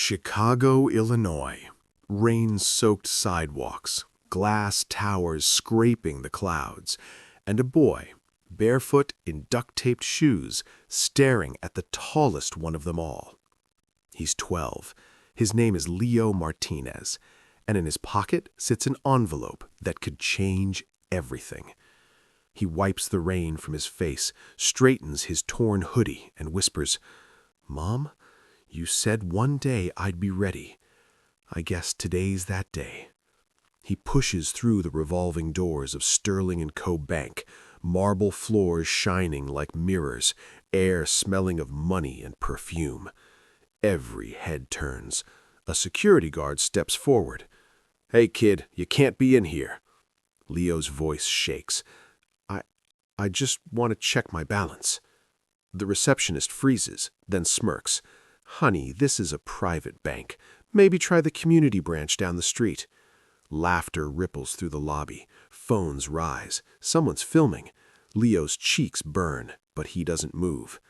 Chicago, Illinois. Rain-soaked sidewalks, glass towers scraping the clouds, and a boy, barefoot in duct-taped shoes, staring at the tallest one of them all. He's 12. His name is Leo Martinez, and in his pocket sits an envelope that could change everything. He wipes the rain from his face, straightens his torn hoodie, and whispers, "Mom, you said one day I'd be ready. I guess today's that day." He pushes through the revolving doors of Sterling & Co. Bank, marble floors shining like mirrors, air smelling of money and perfume. Every head turns. A security guard steps forward. "Hey, kid, you can't be in here." Leo's voice shakes. I just want to check my balance." The receptionist freezes, then smirks. "Honey, this is a private bank. Maybe try the community branch down the street." Laughter ripples through the lobby. Phones rise. Someone's filming. Leo's cheeks burn, but he doesn't move.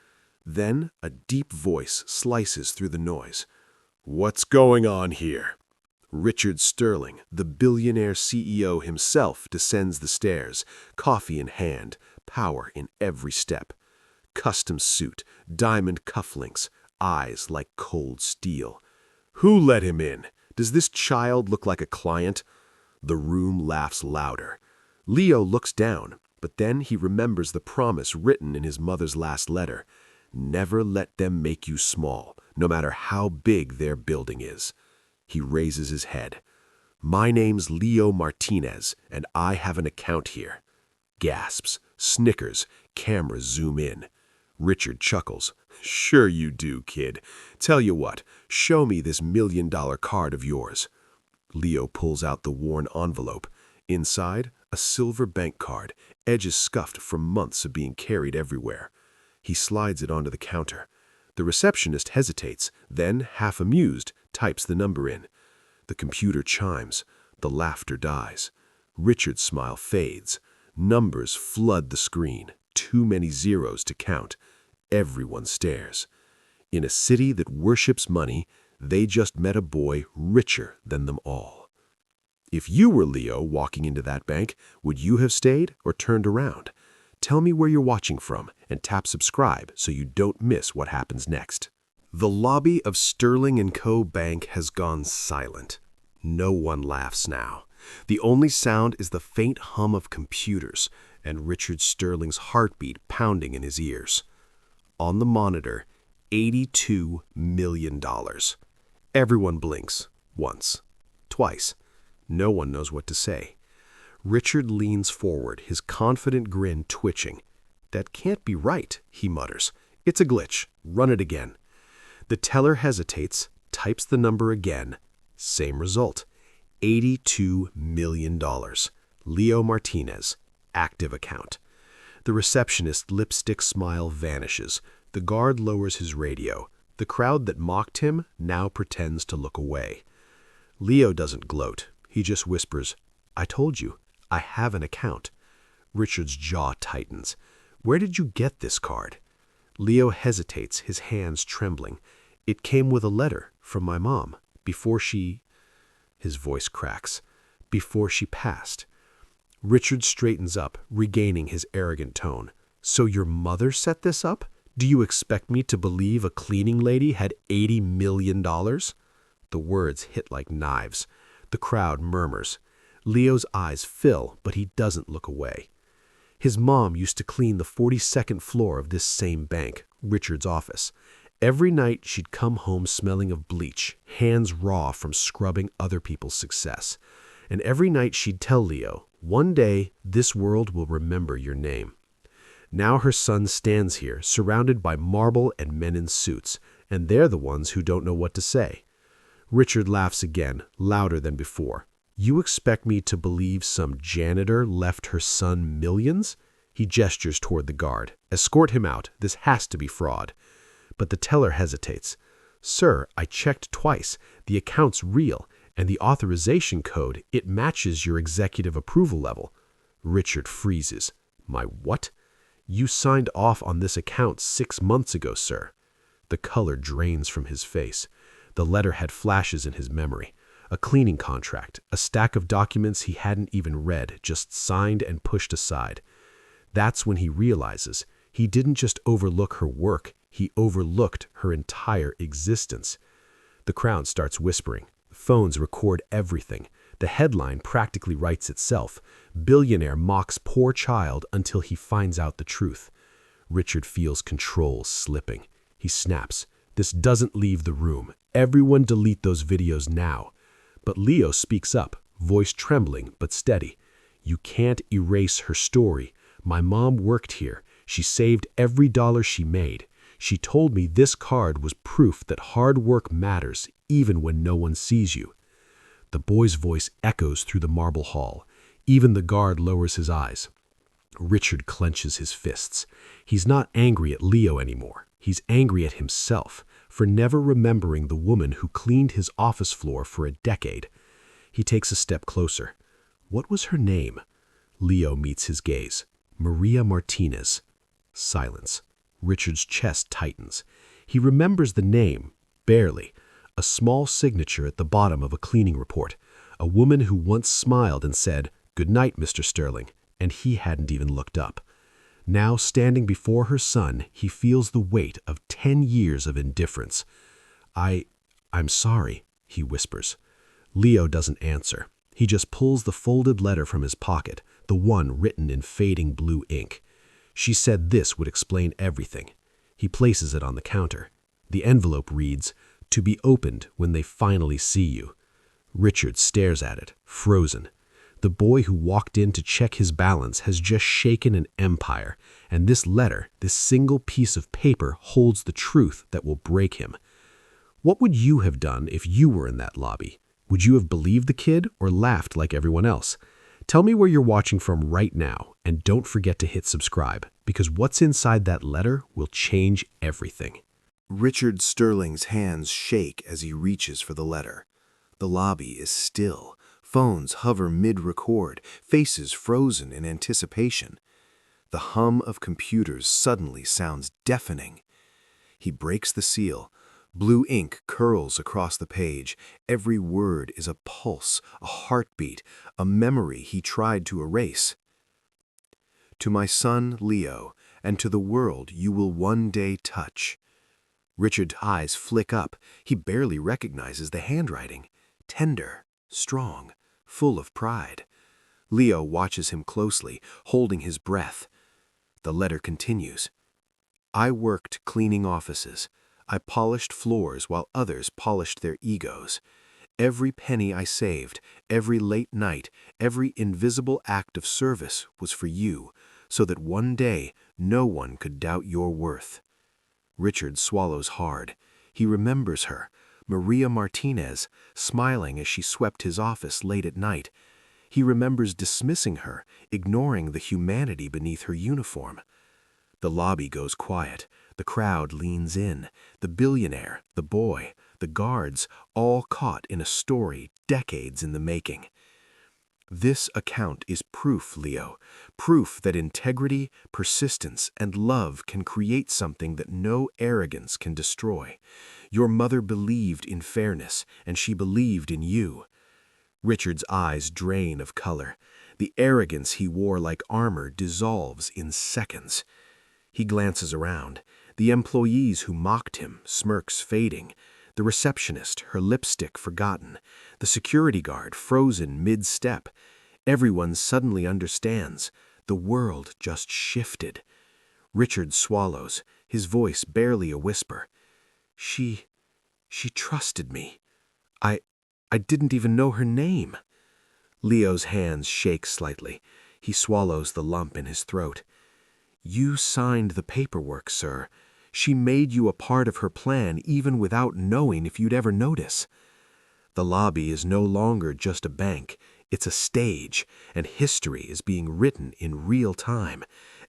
Then a deep voice slices through the noise. "What's going on here?" Richard Sterling, the billionaire CEO himself, descends the stairs, coffee in hand, power in every step. Custom suit, diamond cufflinks, eyes like cold steel. "Who let him in? Does this child look like a client?" The room laughs louder. Leo looks down, but then he remembers the promise written in his mother's last letter. Never let them make you small, no matter how big their building is. He raises his head. "My name's Leo Martinez, and I have an account here." Gasps, snickers, cameras zoom in. Richard chuckles. "Sure you do, kid. Tell you what, show me this $1,000,000 card of yours." Leo pulls out the worn envelope. Inside, a silver bank card, edges scuffed from months of being carried everywhere. He slides it onto the counter. The receptionist hesitates, then, half amused, types the number in. The computer chimes. The laughter dies. Richard's smile fades. Numbers flood the screen. Too many zeros to count. Everyone stares. In a city that worships money, they just met a boy richer than them all. If you were Leo walking into that bank, would you have stayed or turned around? Tell me where you're watching from and tap subscribe so you don't miss what happens next. The lobby of Sterling & Co. Bank has gone silent. No one laughs now. The only sound is the faint hum of computers and Richard Sterling's heartbeat pounding in his ears. On the monitor, $82 million. Everyone blinks. Once. Twice. No one knows what to say. Richard leans forward, his confident grin twitching. "That can't be right," he mutters. "It's a glitch. Run it again." The teller hesitates, types the number again. Same result. $82 million. Leo Martinez. Active account. The receptionist's lipstick smile vanishes. The guard lowers his radio. The crowd that mocked him now pretends to look away. Leo doesn't gloat. He just whispers, "I told you, I have an account." Richard's jaw tightens. "Where did you get this card?" Leo hesitates, his hands trembling. "It came with a letter from my mom, before she..." His voice cracks. "Before she passed." Richard straightens up, regaining his arrogant tone. "So your mother set this up? Do you expect me to believe a cleaning lady had $80 million? The words hit like knives. The crowd murmurs. Leo's eyes fill, but he doesn't look away. His mom used to clean the 42nd floor of this same bank, Richard's office. Every night she'd come home smelling of bleach, hands raw from scrubbing other people's success. And every night she'd tell Leo, "One day this world will remember your name." Now her son stands here, surrounded by marble and men in suits, and they're the ones who don't know what to say. Richard laughs again, louder than before. "You expect me to believe some janitor left her son millions?" He gestures toward the guard. "Escort him out. This has to be fraud." But the teller hesitates. "Sir, I checked twice. The account's real, and the authorization code, it matches your executive approval level." Richard freezes. "My what?" "You signed off on this account 6 months ago, sir." The color drains from his face. The letter had flashes in his memory. A cleaning contract, a stack of documents he hadn't even read, just signed and pushed aside. That's when he realizes he didn't just overlook her work, he overlooked her entire existence. The crowd starts whispering. Phones record everything. The headline practically writes itself. Billionaire mocks poor child until he finds out the truth. Richard feels control slipping. He snaps. This doesn't leave the room. Everyone delete those videos now. But Leo speaks up, voice trembling but steady. You can't erase her story. My mom worked here. She saved every dollar she made. She told me this card was proof that hard work matters, even when no one sees you. The boy's voice echoes through the marble hall. Even the guard lowers his eyes. Richard clenches his fists. He's not angry at Leo anymore. He's angry at himself for never remembering the woman who cleaned his office floor for a decade. He takes a step closer. What was her name? Leo meets his gaze. Maria Martinez. Silence. Richard's chest tightens. He remembers the name, barely. A small signature at the bottom of a cleaning report. A woman who once smiled and said, "Good night, Mr. Sterling," and he hadn't even looked up. Now, standing before her son, he feels the weight of 10 years of indifference. I'm sorry," he whispers. Leo doesn't answer. He just pulls the folded letter from his pocket, the one written in fading blue ink. She said this would explain everything. He places it on the counter. The envelope reads, "To be opened when they finally see you." Richard stares at it, frozen. The boy who walked in to check his balance has just shaken an empire, and this letter, this single piece of paper, holds the truth that will break him. What would you have done if you were in that lobby? Would you have believed the kid or laughed like everyone else? Tell me where you're watching from right now, and don't forget to hit subscribe, because what's inside that letter will change everything. Richard Sterling's hands shake as he reaches for the letter. The lobby is still. Phones hover mid-record, faces frozen in anticipation. The hum of computers suddenly sounds deafening. He breaks the seal. Blue ink curls across the page. Every word is a pulse, a heartbeat, a memory he tried to erase. To my son, Leo, and to the world you will one day touch. Richard's eyes flick up. He barely recognizes the handwriting. Tender, strong, full of pride. Leo watches him closely, holding his breath. The letter continues. I worked cleaning offices. I polished floors while others polished their egos. Every penny I saved, every late night, every invisible act of service was for you, so that one day no one could doubt your worth. Richard swallows hard. He remembers her, Maria Martinez, smiling as she swept his office late at night. He remembers dismissing her, ignoring the humanity beneath her uniform. The lobby goes quiet. The crowd leans in. The billionaire, the boy, the guards, all caught in a story decades in the making. This account is proof, Leo, proof that integrity, persistence, and love can create something that no arrogance can destroy. Your mother believed in fairness, and she believed in you. Richard's eyes drain of color. The arrogance he wore like armor dissolves in seconds. He glances around. The employees who mocked him, smirks fading. The receptionist, her lipstick forgotten. The security guard, frozen mid-step. Everyone suddenly understands. The world just shifted. Richard swallows, his voice barely a whisper. She trusted me. I didn't even know her name. Leo's hands shake slightly. He swallows the lump in his throat. You signed the paperwork, sir. She made you a part of her plan even without knowing if you'd ever notice. The lobby is no longer just a bank. It's a stage, and history is being written in real time.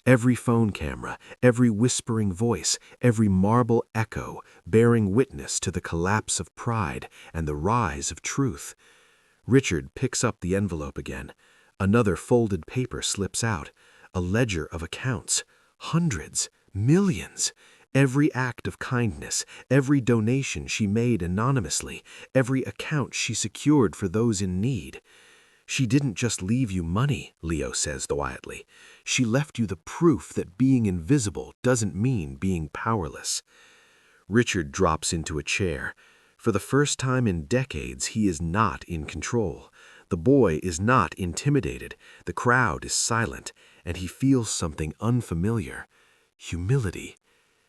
Every phone camera, every whispering voice, every marble echo bearing witness to the collapse of pride and the rise of truth. Richard picks up the envelope again. Another folded paper slips out. A ledger of accounts. Hundreds, millions. Every act of kindness, every donation she made anonymously, every account she secured for those in need. She didn't just leave you money, Leo says quietly. She left you the proof that being invisible doesn't mean being powerless. Richard drops into a chair. For the first time in decades, he is not in control. The boy is not intimidated. The crowd is silent, and he feels something unfamiliar. Humility.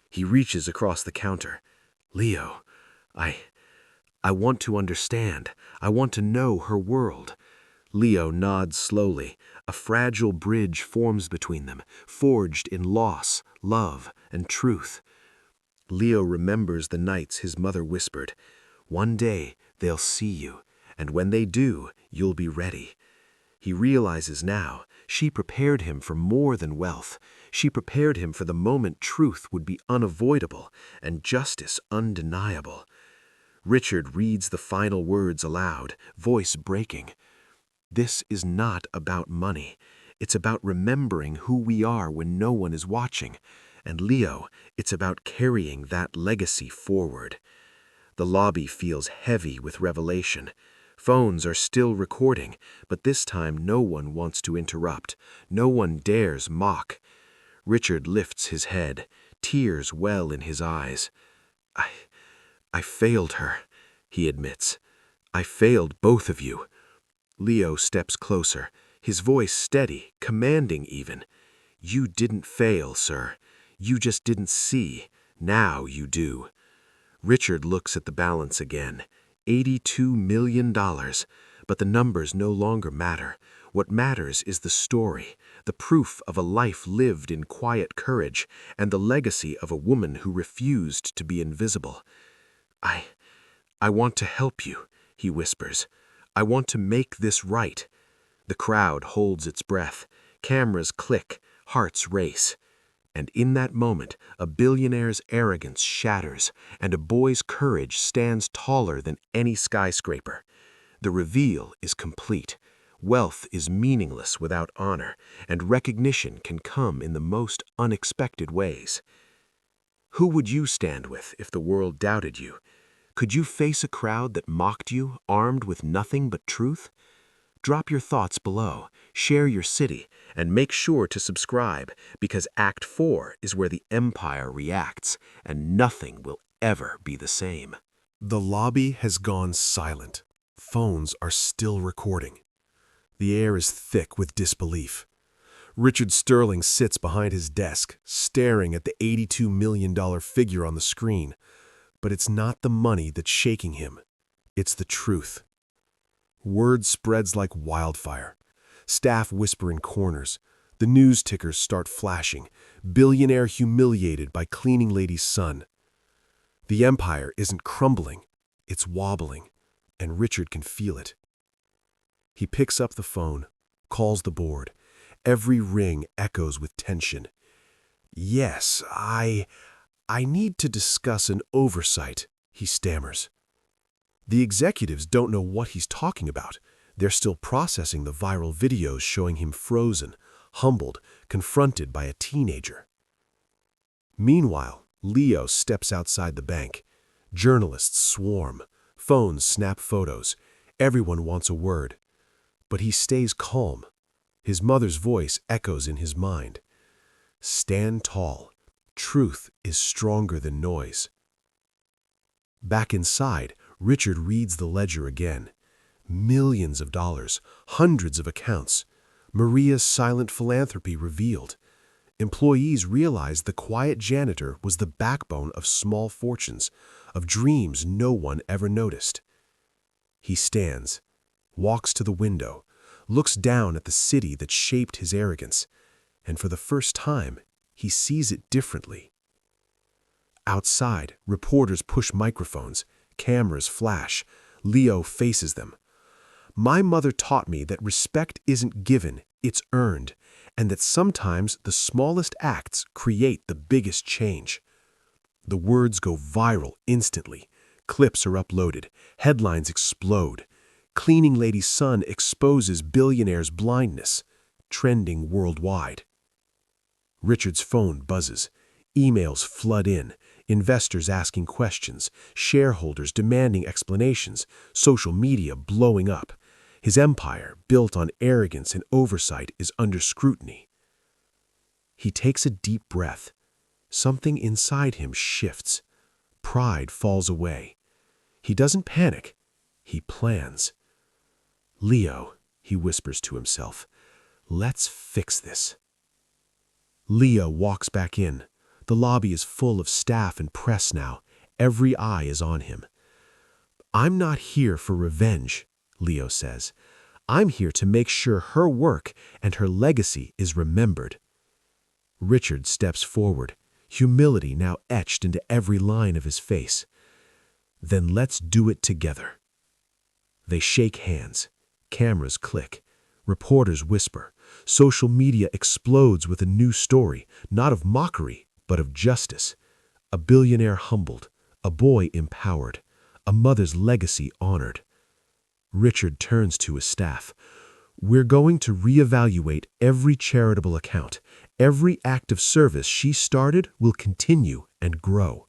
He reaches across the counter. Leo, I want to understand. I want to know her world. Leo nods slowly. A fragile bridge forms between them, forged in loss, love, and truth. Leo remembers the nights his mother whispered, "One day they'll see you, and when they do, you'll be ready." He realizes now she prepared him for more than wealth. She prepared him for the moment truth would be unavoidable and justice undeniable. Richard reads the final words aloud, voice breaking. This is not about money. It's about remembering who we are when no one is watching. And Leo, it's about carrying that legacy forward. The lobby feels heavy with revelation. Phones are still recording, but this time no one wants to interrupt. No one dares mock. Richard lifts his head. Tears well in his eyes. I failed her, he admits. I failed both of you. Leo steps closer, his voice steady, commanding even. You didn't fail, sir. You just didn't see. Now you do. Richard looks at the balance again. $82 million. But the numbers no longer matter. What matters is the story, the proof of a life lived in quiet courage, and the legacy of a woman who refused to be invisible. I want to help you, he whispers. I want to make this right. The crowd holds its breath. Cameras click, hearts race. And in that moment, a billionaire's arrogance shatters, and a boy's courage stands taller than any skyscraper. The reveal is complete. Wealth is meaningless without honor, and recognition can come in the most unexpected ways. Who would you stand with if the world doubted you? Could you face a crowd that mocked you, armed with nothing but truth? Drop your thoughts below, share your city, and make sure to subscribe, because Act 4 is where the empire reacts, and nothing will ever be the same. The lobby has gone silent. Phones are still recording. The air is thick with disbelief. Richard Sterling sits behind his desk, staring at the $82 million figure on the screen. But it's not the money that's shaking him. It's the truth. Word spreads like wildfire. Staff whisper in corners. The news tickers start flashing. Billionaire humiliated by cleaning lady's son. The empire isn't crumbling. It's wobbling. And Richard can feel it. He picks up the phone, calls the board. Every ring echoes with tension. Yes, I need to discuss an oversight, he stammers. The executives don't know what he's talking about. They're still processing the viral videos showing him frozen, humbled, confronted by a teenager. Meanwhile, Leo steps outside the bank. Journalists swarm. Phones snap photos. Everyone wants a word. But he stays calm. His mother's voice echoes in his mind. Stand tall. Truth is stronger than noise. Back inside, Richard reads the ledger again. Millions of dollars, hundreds of accounts. Maria's silent philanthropy revealed. Employees realized the quiet janitor was the backbone of small fortunes, of dreams no one ever noticed. He stands, walks to the window, looks down at the city that shaped his arrogance, and for the first time, he sees it differently. Outside, reporters push microphones, cameras flash. Leo faces them. My mother taught me that respect isn't given, it's earned, and that sometimes the smallest acts create the biggest change. The words go viral instantly. Clips are uploaded. Headlines explode. Cleaning lady's son exposes billionaire's blindness. Trending worldwide. Richard's phone buzzes. Emails flood in, investors asking questions, shareholders demanding explanations, social media blowing up. His empire, built on arrogance and oversight, is under scrutiny. He takes a deep breath. Something inside him shifts. Pride falls away. He doesn't panic. He plans. "Leo," he whispers to himself, "let's fix this." Leo walks back in. The lobby is full of staff and press now. Every eye is on him. "I'm not here for revenge," Leo says. "I'm here to make sure her work and her legacy is remembered." Richard steps forward, humility now etched into every line of his face. "Then let's do it together." They shake hands. Cameras click. Reporters whisper. Social media explodes with a new story, not of mockery, but of justice. A billionaire humbled, a boy empowered, a mother's legacy honored. Richard turns to his staff. "We're going to reevaluate every charitable account. Every act of service she started will continue and grow."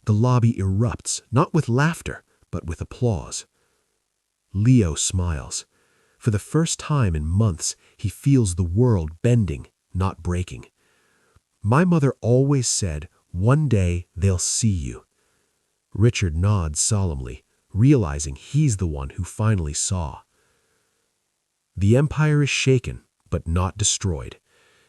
The lobby erupts, not with laughter, but with applause. Leo smiles. For the first time in months, he feels the world bending, not breaking. "My mother always said, 'One day they'll see you.'" Richard nods solemnly, realizing he's the one who finally saw. The empire is shaken, but not destroyed.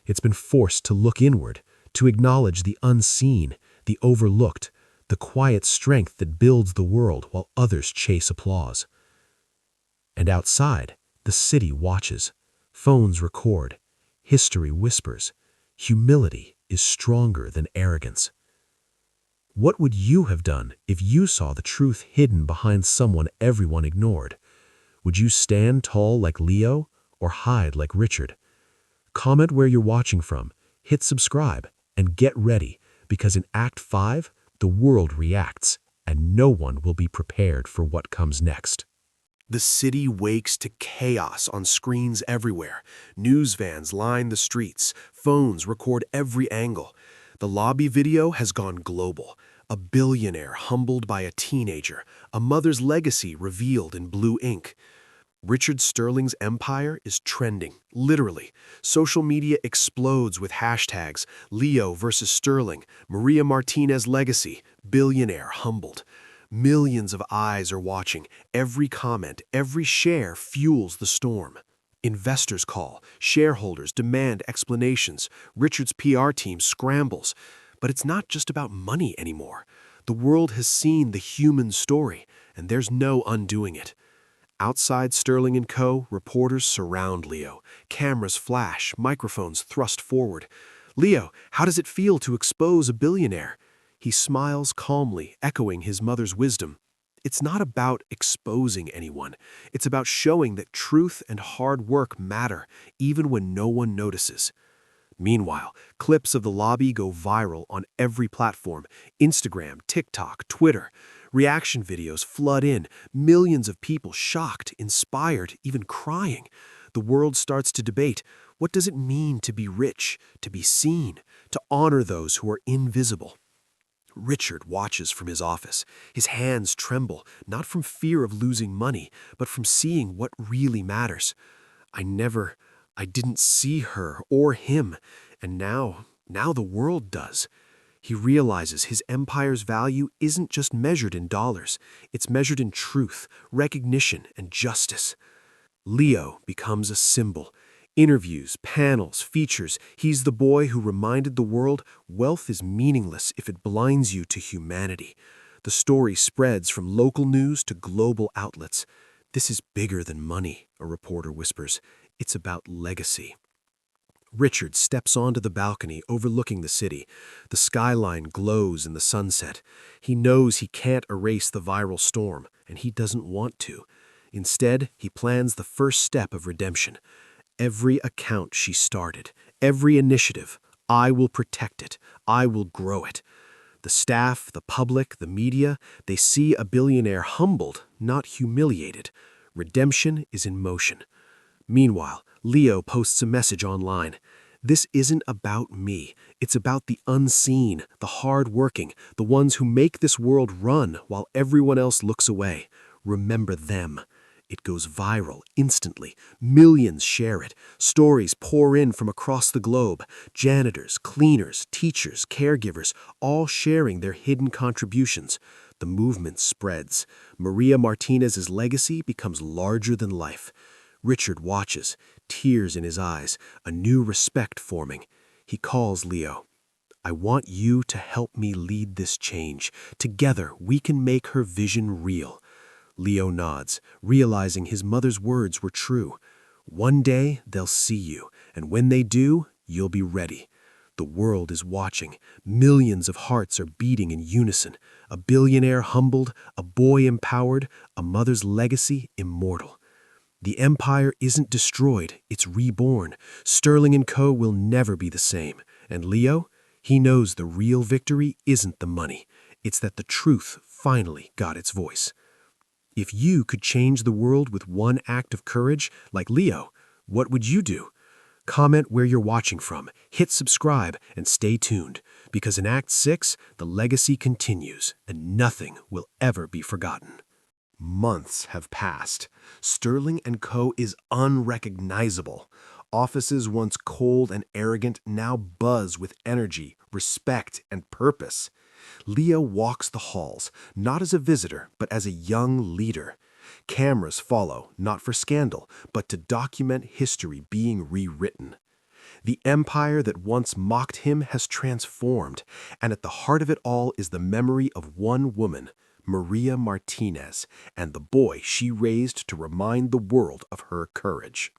It's been forced to look inward, to acknowledge the unseen, the overlooked, the quiet strength that builds the world while others chase applause. And outside, the city watches. Phones record. History whispers. Humility is stronger than arrogance. What would you have done if you saw the truth hidden behind someone everyone ignored? Would you stand tall like Leo or hide like Richard? Comment where you're watching from, hit subscribe, and get ready, because in Act 5, the world reacts, and no one will be prepared for what comes next. The city wakes to chaos on screens everywhere. News vans line the streets. Phones record every angle. The lobby video has gone global. A billionaire humbled by a teenager. A mother's legacy revealed in blue ink. Richard Sterling's empire is trending, literally. Social media explodes with hashtags Leo versus Sterling, Maria Martinez legacy, billionaire humbled. Millions of eyes are watching. Every comment, every share fuels the storm. Investors call. Shareholders demand explanations. Richard's PR team scrambles. But it's not just about money anymore. The world has seen the human story, and there's no undoing it. Outside Sterling & Co., reporters surround Leo. Cameras flash, microphones thrust forward. "Leo, how does it feel to expose a billionaire?" He smiles calmly, echoing his mother's wisdom. It's not about exposing anyone. It's about showing that truth and hard work matter, even when no one notices. Meanwhile, clips of the lobby go viral on every platform: Instagram, TikTok, Twitter. Reaction videos flood in, millions of people shocked, inspired, even crying. The world starts to debate, what does it mean to be rich, to be seen, to honor those who are invisible? Richard watches from his office. His hands tremble, not from fear of losing money, but from seeing what really matters. I didn't see her or him, and now the world does. He realizes his empire's value isn't just measured in dollars. It's measured in truth, recognition, and justice. Leo becomes a symbol. Interviews, panels, features. He's the boy who reminded the world wealth is meaningless if it blinds you to humanity. The story spreads from local news to global outlets. "This is bigger than money," a reporter whispers. "It's about legacy." Richard steps onto the balcony overlooking the city. The skyline glows in the sunset. He knows he can't erase the viral storm, and he doesn't want to. Instead, he plans the first step of redemption. Every account she started, every initiative, I will protect it, I will grow it. The staff, the public, the media, they see a billionaire humbled, not humiliated. Redemption is in motion. Meanwhile, Leo posts a message online. This isn't about me. It's about the unseen, the hard-working, the ones who make this world run while everyone else looks away. Remember them. It goes viral instantly. Millions share it. Stories pour in from across the globe. Janitors, cleaners, teachers, caregivers, all sharing their hidden contributions. The movement spreads. Maria Martinez's legacy becomes larger than life. Richard watches, tears in his eyes, a new respect forming. He calls Leo. I want you to help me lead this change. Together, we can make her vision real. Leo nods, realizing his mother's words were true. One day, they'll see you, and when they do, you'll be ready. The world is watching. Millions of hearts are beating in unison. A billionaire humbled, a boy empowered, a mother's legacy immortal. The empire isn't destroyed, it's reborn. Sterling & Co. will never be the same. And Leo, he knows the real victory isn't the money. It's that the truth finally got its voice. If you could change the world with one act of courage, like Leo, what would you do? Comment where you're watching from, hit subscribe, and stay tuned, because in Act 6, the legacy continues, and nothing will ever be forgotten. Months have passed. Sterling & Co. is unrecognizable. Offices once cold and arrogant now buzz with energy, respect, and purpose. Leo walks the halls, not as a visitor, but as a young leader. Cameras follow, not for scandal, but to document history being rewritten. The empire that once mocked him has transformed, and at the heart of it all is the memory of one woman, Maria Martinez, and the boy she raised to remind the world of her courage.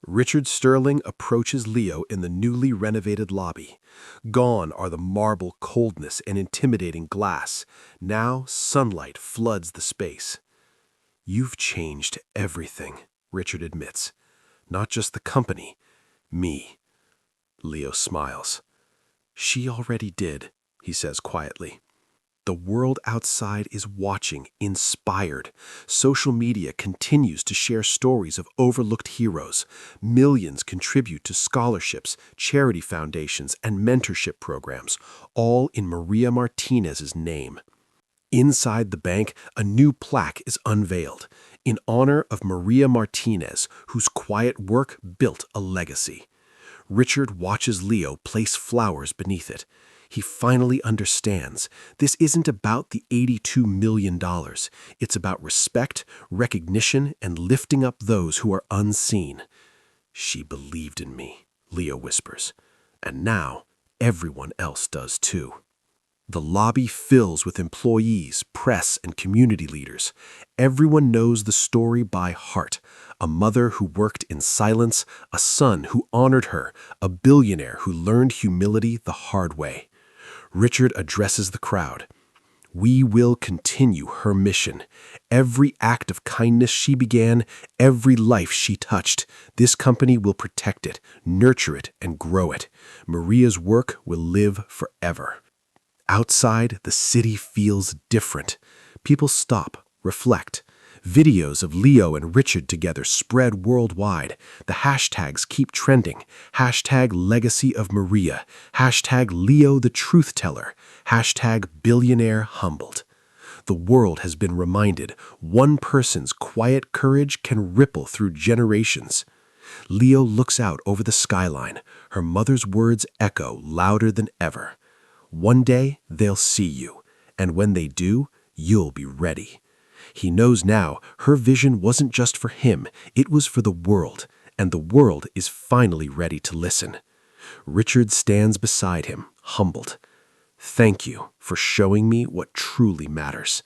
Richard Sterling approaches Leo in the newly renovated lobby. Gone are the marble coldness and intimidating glass. Now sunlight floods the space. You've changed everything, Richard admits. Not just the company, me. Leo smiles. She already did, he says quietly. The world outside is watching, inspired. Social media continues to share stories of overlooked heroes. Millions contribute to scholarships, charity foundations, and mentorship programs, all in Maria Martinez's name. Inside the bank, a new plaque is unveiled, in honor of Maria Martinez, whose quiet work built a legacy. Richard watches Leo place flowers beneath it. He finally understands. This isn't about the $82 million. It's about respect, recognition, and lifting up those who are unseen. She believed in me, Leo whispers. And now, everyone else does too. The lobby fills with employees, press, and community leaders. Everyone knows the story by heart. A mother who worked in silence, a son who honored her, a billionaire who learned humility the hard way. Richard addresses the crowd. We will continue her mission. Every act of kindness she began, every life she touched, this company will protect it, nurture it, and grow it. Maria's work will live forever. Outside, the city feels different. People stop, reflect. Videos of Leo and Richard together spread worldwide. The hashtags keep trending. Hashtag Legacy of Maria. Hashtag Leo the Truth Teller. Hashtag Billionaire Humbled. The world has been reminded one person's quiet courage can ripple through generations. Leo looks out over the skyline. Her mother's words echo louder than ever. One day, they'll see you, and when they do, you'll be ready. He knows now her vision wasn't just for him, it was for the world, and the world is finally ready to listen. Richard stands beside him, humbled. Thank you for showing me what truly matters.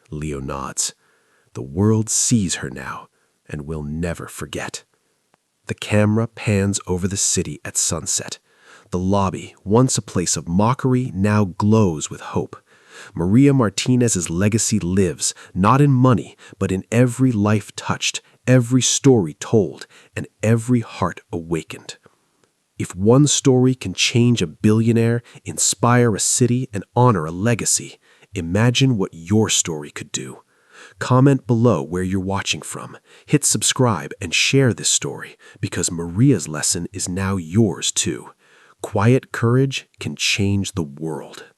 Leo nods. The world sees her now, and will never forget. The camera pans over the city at sunset. The lobby, once a place of mockery, now glows with hope. Maria Martinez's legacy lives, not in money, but in every life touched, every story told, and every heart awakened. If one story can change a billionaire, inspire a city, and honor a legacy, imagine what your story could do. Comment below where you're watching from. Hit subscribe and share this story because Maria's lesson is now yours too. Quiet courage can change the world.